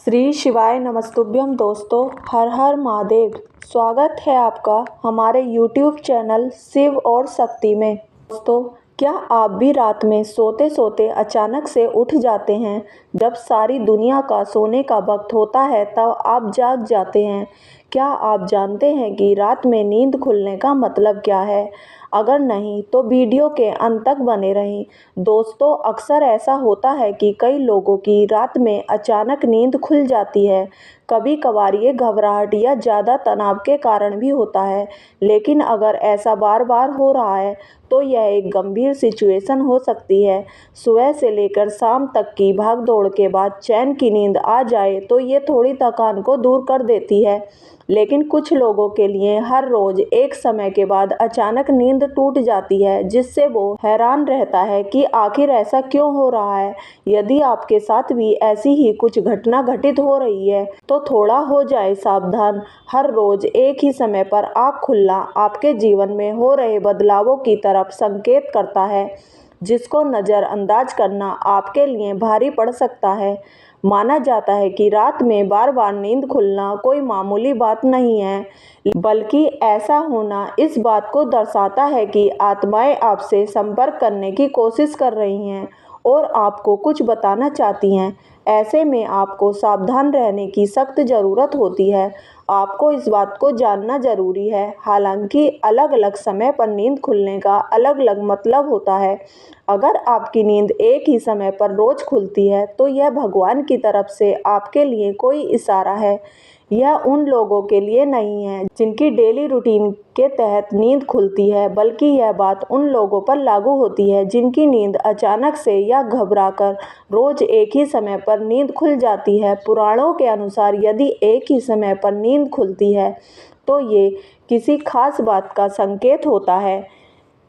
श्री शिवाय नमस्तुभ्यम दोस्तों, हर हर महादेव। स्वागत है आपका हमारे YouTube चैनल शिव और शक्ति में। दोस्तों, क्या आप भी रात में सोते सोते अचानक से उठ जाते हैं? जब सारी दुनिया का सोने का वक्त होता है तब आप जाग जाते हैं। क्या आप जानते हैं कि रात में नींद खुलने का मतलब क्या है? अगर नहीं तो वीडियो के अंत तक बने रहें। दोस्तों, अक्सर ऐसा होता है कि कई लोगों की रात में अचानक नींद खुल जाती है। कभी कभार ये घबराहट या ज़्यादा तनाव के कारण भी होता है, लेकिन अगर ऐसा बार बार हो रहा है तो यह एक गंभीर सिचुएशन हो सकती है। सुबह से लेकर शाम तक की भागदौड़ के बाद चैन की नींद आ जाए तो ये थोड़ी थकान को दूर कर देती है, लेकिन कुछ लोगों के लिए हर रोज एक समय के बाद अचानक नींद टूट जाती है, जिससे वो हैरान रहता है कि आखिर ऐसा क्यों हो रहा है। यदि आपके साथ भी ऐसी ही कुछ घटना घटित हो रही है तो थोड़ा हो जाए सावधान। हर रोज एक ही समय पर आँख खुलना आपके जीवन में हो रहे बदलावों की तरफ संकेत करता है, जिसको नज़रअंदाज करना आपके लिए भारी पड़ सकता है। माना जाता है कि रात में बार बार नींद खुलना कोई मामूली बात नहीं है, बल्कि ऐसा होना इस बात को दर्शाता है कि आत्माएं आपसे संपर्क करने की कोशिश कर रही हैं और आपको कुछ बताना चाहती हैं। ऐसे में आपको सावधान रहने की सख्त ज़रूरत होती है। आपको इस बात को जानना ज़रूरी है, हालांकि अलग अलग समय पर नींद खुलने का अलग अलग मतलब होता है। अगर आपकी नींद एक ही समय पर रोज़ खुलती है तो यह भगवान की तरफ से आपके लिए कोई इशारा है। यह उन लोगों के लिए नहीं है जिनकी डेली रूटीन के तहत नींद खुलती है, बल्कि यह बात उन लोगों पर लागू होती है जिनकी नींद अचानक से या घबराकर रोज एक ही समय पर नींद खुल जाती है। पुराणों के अनुसार यदि एक ही समय पर नींद खुलती है तो ये किसी खास बात का संकेत होता है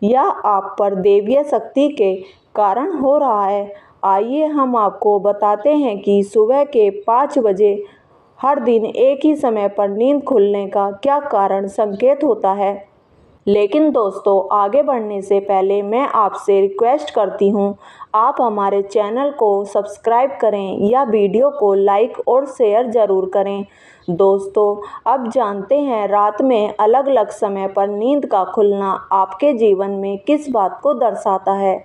या आप पर दैवीय शक्ति के कारण हो रहा है। आइए हम आपको बताते हैं कि सुबह के 5 बजे हर दिन एक ही समय पर नींद खुलने का क्या कारण संकेत होता है। लेकिन दोस्तों, आगे बढ़ने से पहले मैं आपसे रिक्वेस्ट करती हूँ, आप हमारे चैनल को सब्सक्राइब करें या वीडियो को लाइक और शेयर ज़रूर करें। दोस्तों, अब जानते हैं रात में अलग अलग समय पर नींद का खुलना आपके जीवन में किस बात को दर्शाता है।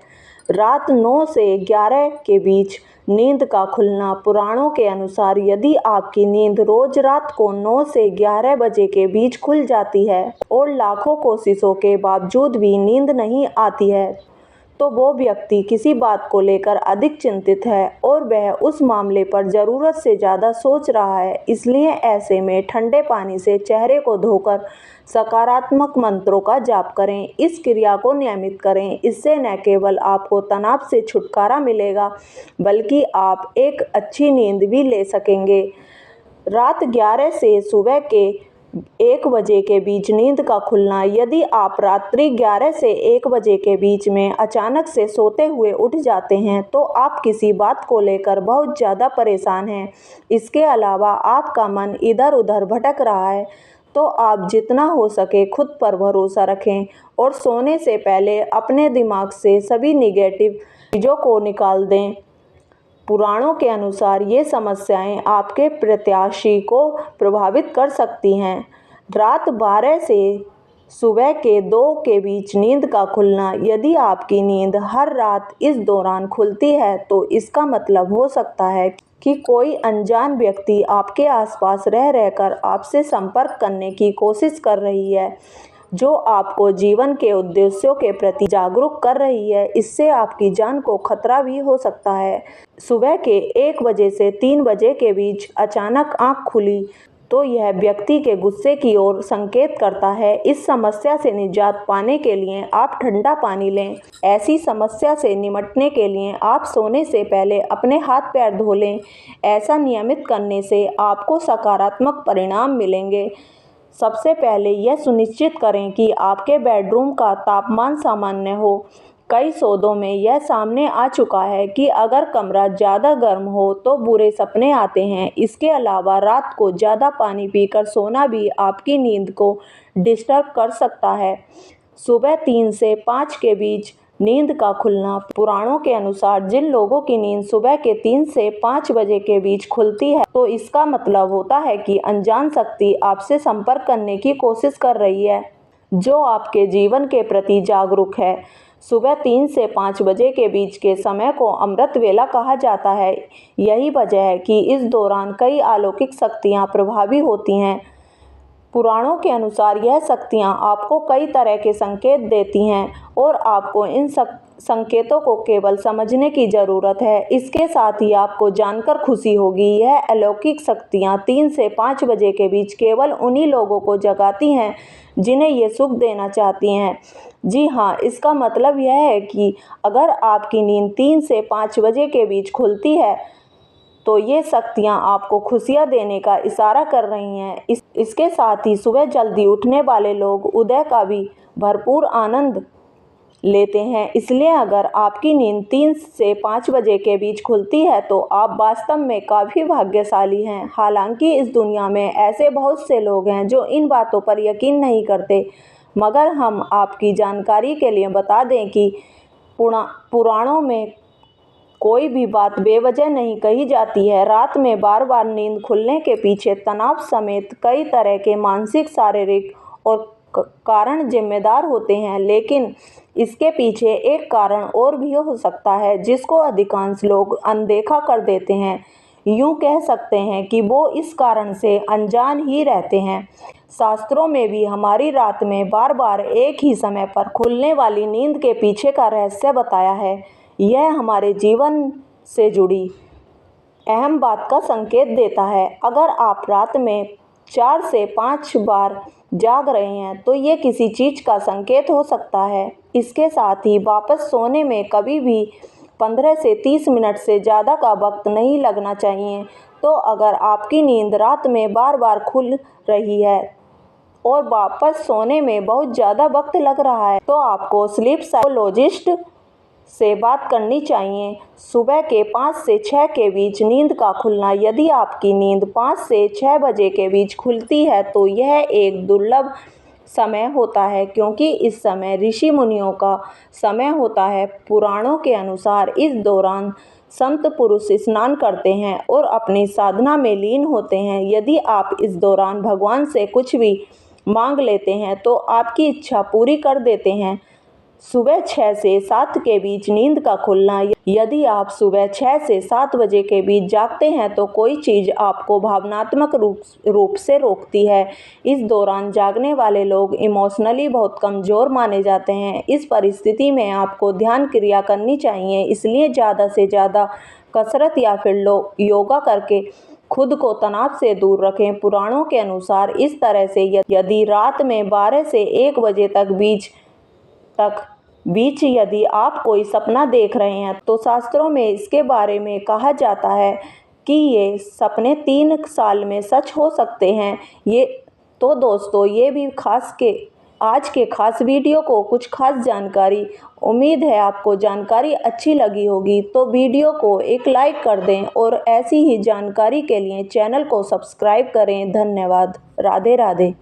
रात 9 से 11 के बीच नींद का खुलना। पुराणों के अनुसार यदि आपकी नींद रोज रात को 9 से 11 बजे के बीच खुल जाती है और लाखों कोशिशों के बावजूद भी नींद नहीं आती है तो वो व्यक्ति किसी बात को लेकर अधिक चिंतित है और वह उस मामले पर ज़रूरत से ज़्यादा सोच रहा है। इसलिए ऐसे में ठंडे पानी से चेहरे को धोकर सकारात्मक मंत्रों का जाप करें। इस क्रिया को नियमित करें। इससे न केवल आपको तनाव से छुटकारा मिलेगा, बल्कि आप एक अच्छी नींद भी ले सकेंगे। रात 11 से सुबह के 1 बजे के बीच नींद का खुलना। यदि आप रात्रि 11 से 1 बजे के बीच में अचानक से सोते हुए उठ जाते हैं तो आप किसी बात को लेकर बहुत ज़्यादा परेशान हैं। इसके अलावा आपका मन इधर उधर भटक रहा है, तो आप जितना हो सके खुद पर भरोसा रखें और सोने से पहले अपने दिमाग से सभी निगेटिव चीज़ों को निकाल दें। पुराणों के अनुसार ये समस्याएं आपके प्रत्याशी को प्रभावित कर सकती हैं। रात 12 से सुबह के 2 के बीच नींद का खुलना। यदि आपकी नींद हर रात इस दौरान खुलती है तो इसका मतलब हो सकता है कि कोई अनजान व्यक्ति आपके आसपास रह रहकर आपसे संपर्क करने की कोशिश कर रही है, जो आपको जीवन के उद्देश्यों के प्रति जागरूक कर रही है। इससे आपकी जान को खतरा भी हो सकता है। सुबह के 1 बजे से 3 बजे के बीच अचानक आंख खुली तो यह व्यक्ति के गुस्से की ओर संकेत करता है। इस समस्या से निजात पाने के लिए आप ठंडा पानी लें। ऐसी समस्या से निपटने के लिए आप सोने से पहले अपने हाथ पैर धो लें। ऐसा नियमित करने से आपको सकारात्मक परिणाम मिलेंगे। सबसे पहले यह सुनिश्चित करें कि आपके बेडरूम का तापमान सामान्य हो। कई शोधों में यह सामने आ चुका है कि अगर कमरा ज़्यादा गर्म हो तो बुरे सपने आते हैं। इसके अलावा रात को ज़्यादा पानी पीकर सोना भी आपकी नींद को डिस्टर्ब कर सकता है। सुबह 3 से 5 के बीच नींद का खुलना। पुराणों के अनुसार जिन लोगों की नींद सुबह के 3 से 5 बजे के बीच खुलती है तो इसका मतलब होता है कि अनजान शक्ति आपसे संपर्क करने की कोशिश कर रही है, जो आपके जीवन के प्रति जागरूक है। सुबह 3 से 5 बजे के बीच के समय को अमृत वेला कहा जाता है। यही वजह है कि इस दौरान कई अलौकिक शक्तियाँ प्रभावी होती हैं। पुराणों के अनुसार यह शक्तियाँ आपको कई तरह के संकेत देती हैं और आपको इन संकेतों को केवल समझने की ज़रूरत है। इसके साथ ही आपको जानकर खुशी होगी, यह अलौकिक शक्तियाँ 3 से 5 बजे के बीच केवल उन्हीं लोगों को जगाती हैं जिन्हें ये सुख देना चाहती हैं। जी हाँ, इसका मतलब यह है कि अगर आपकी नींद 3 से 5 बजे के बीच खुलती है तो ये शक्तियाँ आपको खुशियाँ देने का इशारा कर रही हैं। इसके साथ ही सुबह जल्दी उठने वाले लोग उदय का भी भरपूर आनंद लेते हैं। इसलिए अगर आपकी नींद 3 से 5 बजे के बीच खुलती है तो आप वास्तव में काफ़ी भाग्यशाली हैं। हालांकि इस दुनिया में ऐसे बहुत से लोग हैं जो इन बातों पर यकीन नहीं करते, मगर हम आपकी जानकारी के लिए बता दें कि पुराणों में कोई भी बात बेवजह नहीं कही जाती है। रात में बार बार नींद खुलने के पीछे तनाव समेत कई तरह के मानसिक, शारीरिक और कारण जिम्मेदार होते हैं, लेकिन इसके पीछे एक कारण और भी हो सकता है जिसको अधिकांश लोग अनदेखा कर देते हैं। यूँ कह सकते हैं कि वो इस कारण से अनजान ही रहते हैं। शास्त्रों में भी हमारी रात में बार बार एक ही समय पर खुलने वाली नींद के पीछे का रहस्य बताया है। यह हमारे जीवन से जुड़ी अहम बात का संकेत देता है। अगर आप रात में 4 से 5 बार जाग रहे हैं तो ये किसी चीज़ का संकेत हो सकता है। इसके साथ ही वापस सोने में कभी भी 15 से 30 मिनट से ज़्यादा का वक्त नहीं लगना चाहिए। तो अगर आपकी नींद रात में बार बार खुल रही है और वापस सोने में बहुत ज़्यादा वक्त लग रहा है तो आपको स्लीप साइकोलॉजिस्ट से बात करनी चाहिए। सुबह के 5 से 6 के बीच नींद का खुलना। यदि आपकी नींद 5 से 6 बजे के बीच खुलती है तो यह एक दुर्लभ समय होता है, क्योंकि इस समय ऋषि मुनियों का समय होता है। पुराणों के अनुसार इस दौरान संत पुरुष स्नान करते हैं और अपनी साधना में लीन होते हैं। यदि आप इस दौरान भगवान से कुछ भी मांग लेते हैं तो आपकी इच्छा पूरी कर देते हैं। सुबह 6 से 7 के बीच नींद का खुलना। यदि आप सुबह 6 से 7 बजे के बीच जागते हैं तो कोई चीज़ आपको भावनात्मक रूप से रोकती है। इस दौरान जागने वाले लोग इमोशनली बहुत कमज़ोर माने जाते हैं। इस परिस्थिति में आपको ध्यान क्रिया करनी चाहिए, इसलिए ज़्यादा से ज़्यादा कसरत या फिर योगा करके खुद को तनाव से दूर रखें। पुराणों के अनुसार इस तरह से यदि रात में 12 से 1 बजे बीच यदि आप कोई सपना देख रहे हैं तो शास्त्रों में इसके बारे में कहा जाता है कि ये सपने 3 साल में सच हो सकते हैं। तो दोस्तों, ये भी आज के खास वीडियो को कुछ खास जानकारी। उम्मीद है आपको जानकारी अच्छी लगी होगी, तो वीडियो को एक लाइक कर दें और ऐसी ही जानकारी के लिए चैनल को सब्सक्राइब करें। धन्यवाद। राधे राधे।